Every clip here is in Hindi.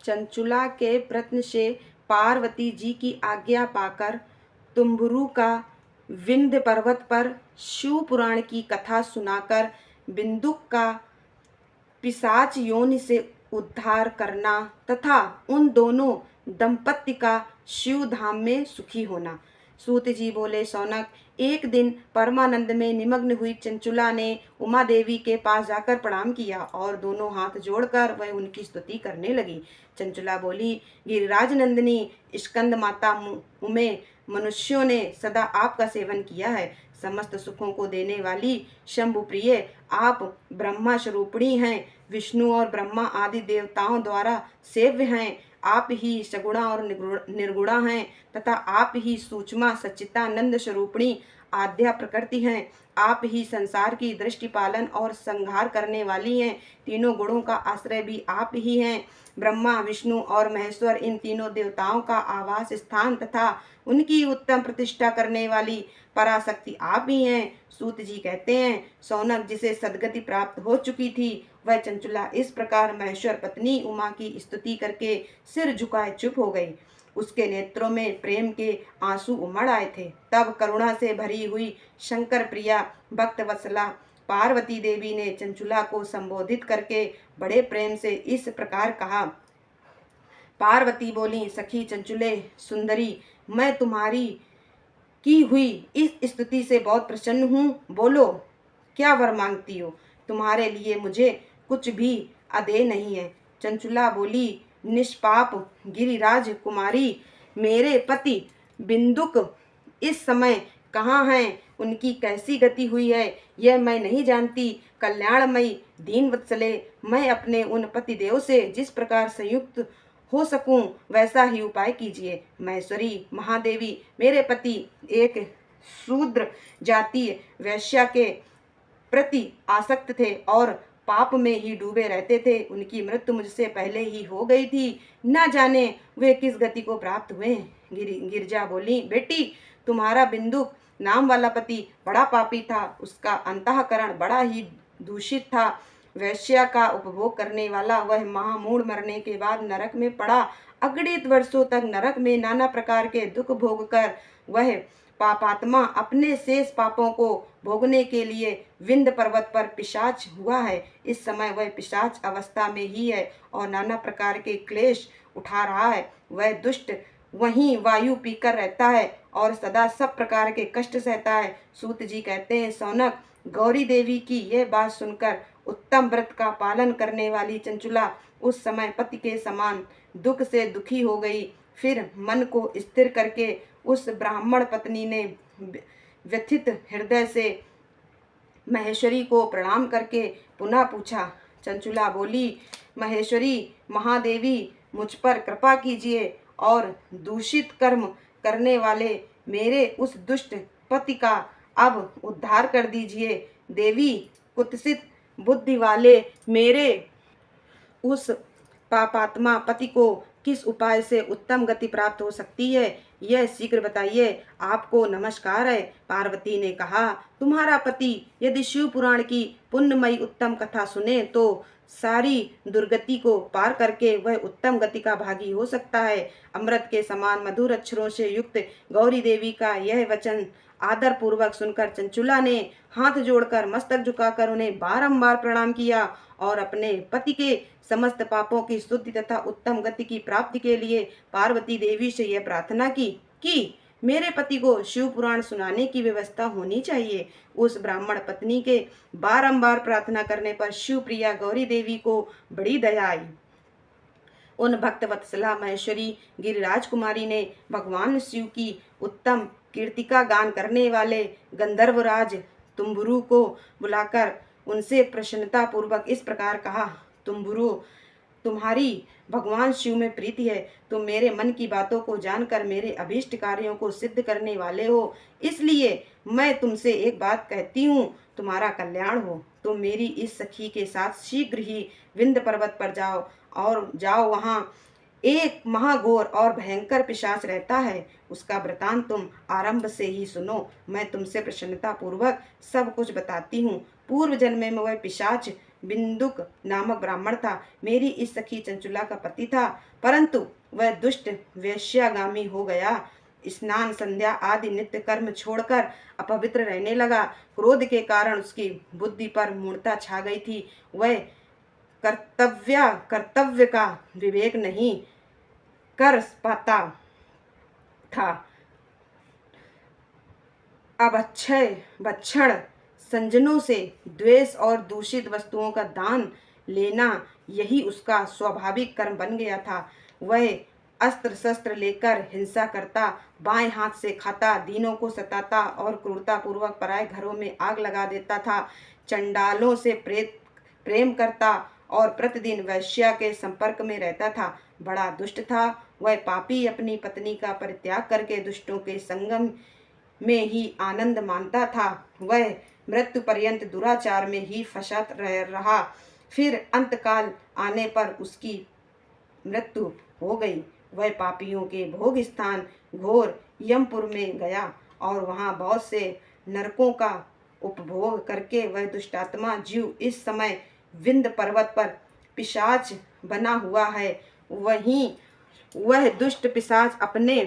चंचुला के प्रश्न से पार्वती जी की आज्ञा पाकर तुम्बुरु का विंध्य पर्वत पर शिव पुराण की कथा सुनाकर बिंदुक का पिशाच योनि से उद्धार करना तथा उन दोनों दंपत्ति का शिव धाम में सुखी होना। सूत जी बोले, सौनक, एक दिन परमानंद में निमग्न हुई चंचुला ने उमा देवी के पास जाकर प्रणाम किया और दोनों हाथ जोड़कर वह उनकी स्तुति करने लगी। चंचुला बोली, गिरिराज नंदिनी स्कंद माता उमे, मनुष्यों ने सदा आपका सेवन किया है। समस्त सुखों को देने वाली शंभु प्रिय आप ब्रह्मा स्वरूपिणी हैं, विष्णु और ब्रह्मा आदि देवताओं द्वारा सेव्य हैं। आप ही सगुणा और निर्गुणा हैं तथा आप ही सूक्ष्मा सच्चिदानंद स्वरूपिणी आद्या प्रकृति हैं। आप ही संसार की दृष्टि पालन और संहार करने वाली हैं। तीनों गुणों का आश्रय भी आप ही हैं। ब्रह्मा, विष्णु और महेश्वर इन तीनों देवताओं का आवास स्थान तथा उनकी उत्तम प्रतिष्ठा करने वाली पराशक्ति आप ही हैं। सूत जी कहते हैं, सौनक, जिसे सदगति प्राप्त हो चुकी थी वह चंचुला इस प्रकार महेश्वर पत्नी उमा की स्तुति करके सिर झुकाए चुप हो गई। उसके नेत्रों में प्रेम के आंसू उमड़ आए थे। तब करुणा से भरी हुई शंकर प्रिया भक्त वत्सला पार्वती देवी ने चंचुला को संबोधित करके बड़े प्रेम से इस प्रकार कहा। पार्वती बोली, सखी चंचुले सुंदरी, मैं तुम्हारी की हुई इस स्तुति से बहुत प्रसन्न हूँ। बोलो, क्या वर मांगती हो? तुम्हारे लिए मुझे कुछ भी अदेय नहीं है। चंचुला बोली, निष्पाप गिरिराज कुमारी, मेरे पति बिंदुक इस समय कहाँ हैं? उनकी कैसी गति हुई है यह मैं नहीं जानती। कल्याणमयी दीनवत्सले, मैं अपने उन पतिदेव से जिस प्रकार संयुक्त हो सकूं वैसा ही उपाय कीजिए। महेश्वरी महादेवी, मेरे पति एक शूद्र जातीय वैश्या के प्रति आसक्त थे और पाप में ही डूबे रहते थे। उनकी मृत्यु मुझसे पहले ही हो गई थी। न जाने वे किस गति को प्राप्त हुए। गिरजा बोली, बेटी, तुम्हारा बिंदु नाम वाला पति बड़ा पापी था। उसका अंतःकरण बड़ा ही दूषित था। वैश्या का उपभोग करने वाला वह महामूढ़ मरने के बाद नरक में पड़ा। अगणित वर्षों तक नरक में नाना प्रकार के दुख भोग कर वह पापात्मा अपने शेष पापों को भोगने के लिए विंध्य पर्वत पर पिशाच हुआ है। इस समय वह पिशाच अवस्था में ही है और नाना प्रकार के क्लेश उठा रहा है। वह दुष्ट वहीं वायु पीकर रहता है और सदा सब प्रकार के कष्ट सहता है। सूत जी कहते हैं, सौनक, गौरी देवी की यह बात सुनकर उत्तम व्रत का पालन करने वाली चंचुला उस समय पति के समान दुख से दुखी हो गई। फिर मन को स्थिर करके उस ब्राह्मण पत्नी ने व्यथित हृदय से महेश्वरी को प्रणाम करके पुनः पूछा। चंचुला बोली, महेश्वरी महादेवी, मुझ पर कृपा कीजिए और दूषित कर्म करने वाले मेरे उस दुष्ट पति का अब उद्धार कर दीजिए। देवी, कुत्सित बुद्धि वाले मेरे उस पापात्मा पति को किस उपाय से उत्तम गति प्राप्त हो सकती है, यह शीघ्र बताइए। आपको नमस्कार है। पार्वती ने कहा, तुम्हारा पति यदि शिव पुराण की पुण्यमयी उत्तम कथा सुने तो सारी दुर्गति को पार करके वह उत्तम गति का भागी हो सकता है। अमृत के समान मधुर अक्षरों से युक्त गौरी देवी का यह वचन आदर पूर्वक सुनकर चंचुला ने हाथ जोड़कर मस्तक झुकाकर उन्हें बारंबार प्रणाम किया और अपने पति के समस्त पापों की शुद्धि तथा उत्तम गति की प्राप्ति के लिए पार्वती देवी से यह प्रार्थना की कि मेरे पति को शिव पुराण सुनाने की व्यवस्था होनी चाहिए। उस ब्राह्मण पत्नी के बारंबार प्रार्थना करने पर शिव प्रिया गौरी देवी को बड़ी दया आई। उन भक्त वत्सला महेश्वरी गिरिराज कुमारी ने भगवान शिव की उत्तम कीर्तिका गान करने वाले गंधर्वराज तुम्बुरु को बुलाकर उनसे प्रसन्नता पूर्वक इस प्रकार कहा। तुम्बुरु, तुम्हारी भगवान शिव में प्रीति है। तुम मेरे मन की बातों को जानकर मेरे अभीष्ट कार्यों को सिद्ध करने वाले हो, इसलिए मैं तुमसे एक बात कहती हूँ, तुम्हारा कल्याण हो। तुम मेरी इस सखी के साथ शीघ्र ही विंध्य पर्वत पर जाओ। वहाँ एक महाघोर और भयंकर पिशाच रहता है। उसका वृतांत तुम आरंभ से ही सुनो। मैं तुमसे प्रसन्नता पूर्वक सब कुछ बताती हूँ। पूर्व जन्म में वह पिशाच बिंदुक नामक ब्राह्मण था। मेरी इस सखी चंचुला का पति था, परंतु वह दुष्ट वेश्यागामी हो गया। स्नान संध्या आदि नित्य कर्म छोड़कर अपवित्र रहने लगा। क्रोध के कारण उसकी बुद्धि पर मूढ़ता छा गई थी। वह कर्तव्य का विवेक नहीं कर पाता था। अभक्षय भक्षण, संजनों से द्वेष और दूषित वस्तुओं का दान लेना, यही उसका स्वाभाविक कर्म बन गया था। वह अस्त्र शस्त्र लेकर हिंसा करता, बाएं हाथ से खाता, दीनों को सताता और क्रूरता पूर्वक पराये घरों में आग लगा देता था। चंडालों से प्रेम करता और प्रतिदिन वैश्या के संपर्क में रहता था। बड़ा दुष्ट था वह। पापी अपनी पत्नी का परित्याग करके दुष्टों के संगम में ही आनंद मानता था। वह मृत्यु पर्यंत दुराचार में ही फंसा रहा। फिर अंतकाल आने पर उसकी मृत्यु हो गई। वह पापियों के भोग स्थान घोर यमपुर में गया और वहां बहुत से नरकों का उपभोग करके वह दुष्टात्मा जीव इस समय विंध्य पर्वत पर पिशाच बना हुआ है। वहीं वह दुष्ट पिशाच अपने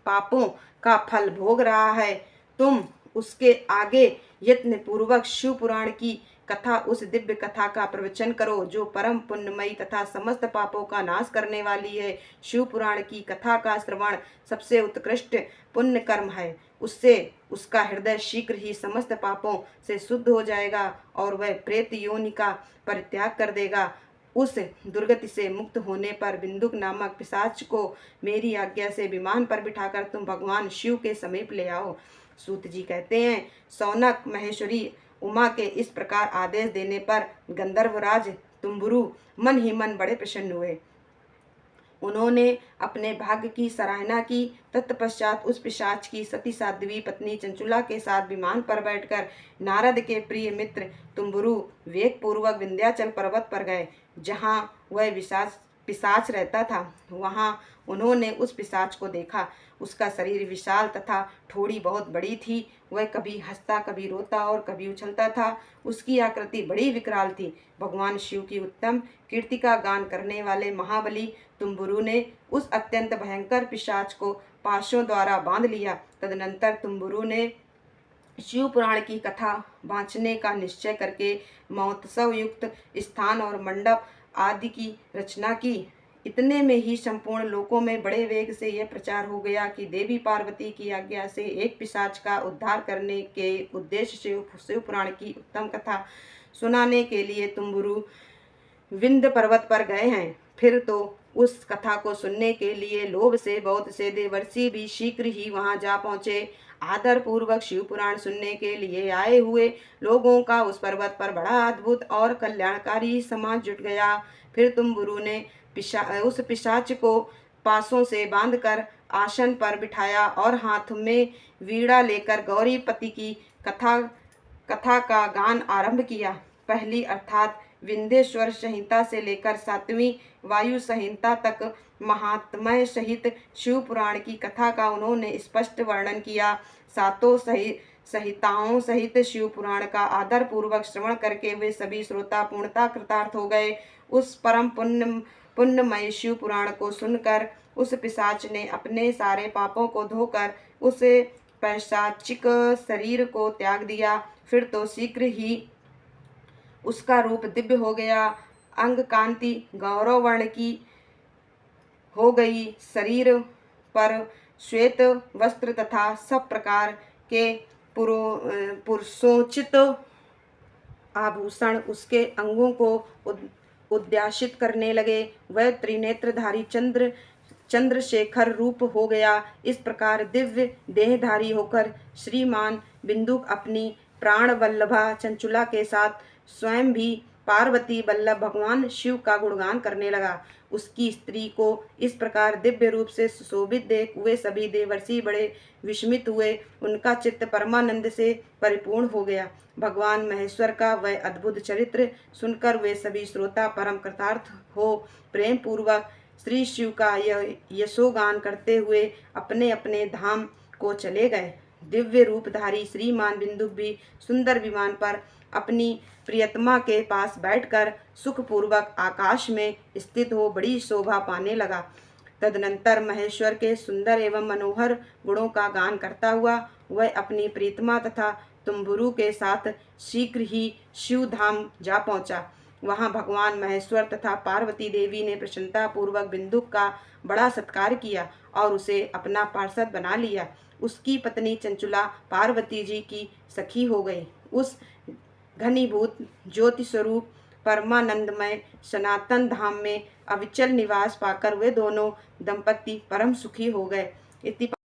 पापों का फल भोग रहा है। तुम उसके आगे यत्न पूर्वक शिव पुराण की कथा, उस दिव्य कथा का प्रवचन करो जो परम पुण्यमयी तथा समस्त पापों का नाश करने वाली है। शिव पुराण की कथा का श्रवण सबसे उत्कृष्ट पुण्य कर्म है। उससे उसका हृदय शीघ्र ही समस्त पापों से शुद्ध हो जाएगा और वह प्रेत योनि का परित्याग कर देगा। उस दुर्गति से मुक्त होने पर बिंदुक नामक पिशाच को मेरी आज्ञा से विमान पर बिठाकर तुम भगवान शिव के समीप ले आओ। सूत जी कहते हैं, सौनक महेश्वरी उमा के इस प्रकार आदेश देने पर गंधर्वराज तुम्बुरु मन ही मन बड़े प्रसन्न हुए। उन्होंने अपने भाग्य की सराहना की। तत्पश्चात उस पिशाच की सती साध्वी पत्नी चंचुला के साथ विमान पर बैठकर नारद के प्रिय मित्र तुम्बुरु वेग पूर्वक विंध्याचल पर्वत पर गए, जहाँ वह पिशाच रहता था। वहां उन्होंने उस पिशाच को देखा। उसका शरीर विशाल तथा ठोड़ी बहुत बड़ी थी। वह कभी हंसता, कभी रोता और कभी उछलता था। उसकी आकृति बड़ी विकराल थी। भगवान शिव की उत्तम कीर्ति का गान करने वाले महाबली तुम्बुरु ने उस अत्यंत भयंकर पिशाच को पाशों द्वारा बांध लिया। तदनंतर तुम्बुरु ने शिव पुराण की कथा बांचने का निश्चय करके महोत्सव युक्त स्थान और मंडप आदि की रचना की। इतने में ही संपूर्ण लोकों में बड़े वेग से यह प्रचार हो गया कि देवी पार्वती की आज्ञा से एक पिशाच का उद्धार करने के उद्देश्य से शिव पुराण की उत्तम कथा सुनाने के लिए तुम्बुरु विंध्य पर्वत पर गए हैं। फिर तो उस कथा को सुनने के लिए लोभ से बहुत से देवर्षि भी शीघ्र ही वहां जा पहुंचे। आदर पूर्वक शिव पुराण सुनने के लिए आए हुए लोगों का उस पर्वत पर बड़ा अद्भुत और कल्याणकारी समाज जुट गया। फिर तुम्बुरु ने उस पिशाच को पासों से बांधकर आसन पर बिठाया और हाथ में वीणा लेकर गौरीपति की कथा का गान आरंभ किया। पहली अर्थात विंध्येश्वर संहिता से लेकर 7वीं वायु संहिता तक महात्म्य सहित शिव पुराण की कथा का उन्होंने स्पष्ट वर्णन किया। सातों संहिताओं सहित शिव पुराण का आदर पूर्वक श्रवण करके वे सभी श्रोता पूर्णता कृतार्थ हो गए। उस परम पुण्यमय शिव पुराण को सुनकर उस पिशाच ने अपने सारे पापों को धोकर उस पैशाचिक शरीर को त्याग दिया। फिर तो शीघ्र ही उसका रूप दिव्य हो गया। अंग कांति गौरव वर्ण की हो गई। शरीर पर श्वेत वस्त्र तथा सब प्रकार के पुरुषोचित आभूषण उसके अंगों को उद्यासित करने लगे। वह त्रिनेत्रधारी चंद्रशेखर रूप हो गया। इस प्रकार दिव्य देहधारी होकर श्रीमान बिंदुक अपनी प्राण वल्लभा चंचुला के साथ स्वयं भी पार्वती वल्लभ भगवान शिव का गुणगान करने लगा। उसकी स्त्री को इस प्रकार दिव्य रूप से सुशोभित देख वे सभी देवर्षि बड़े विस्मित हुए। उनका चित्त परमानंद से परिपूर्ण हो गया। भगवान महेश्वर का वह अद्भुत चरित्र सुनकर वे सभी श्रोता परम कृतार्थ हो प्रेम पूर्वक श्री शिव का यशोगान करते हुए अपने अपने धाम को चले गए। दिव्य रूपधारी श्रीमान बिंदुक भी सुंदर विमान पर अपनी प्रियतमा के पास बैठकर सुखपूर्वक आकाश में स्थित हो बड़ी शोभा पाने लगा। तदनंतर महेश्वर के सुंदर एवं मनोहर गुणों का गान करता हुआ वह अपनी प्रीतमा तथा तुम्बुरु के साथ शीघ्र ही शिव धाम जा पहुंचा। वहां भगवान महेश्वर तथा पार्वती देवी ने प्रसन्नता पूर्वक बिंदुक का बड़ा सत्कार किया और उसे अपना पार्षद बना लिया। उसकी पत्नी चंचुला पार्वती जी की सखी हो गई। उस घनीभूत ज्योति स्वरूप परमानंदमय सनातन धाम में अविचल निवास पाकर वे दोनों दंपति परम सुखी हो गए। इति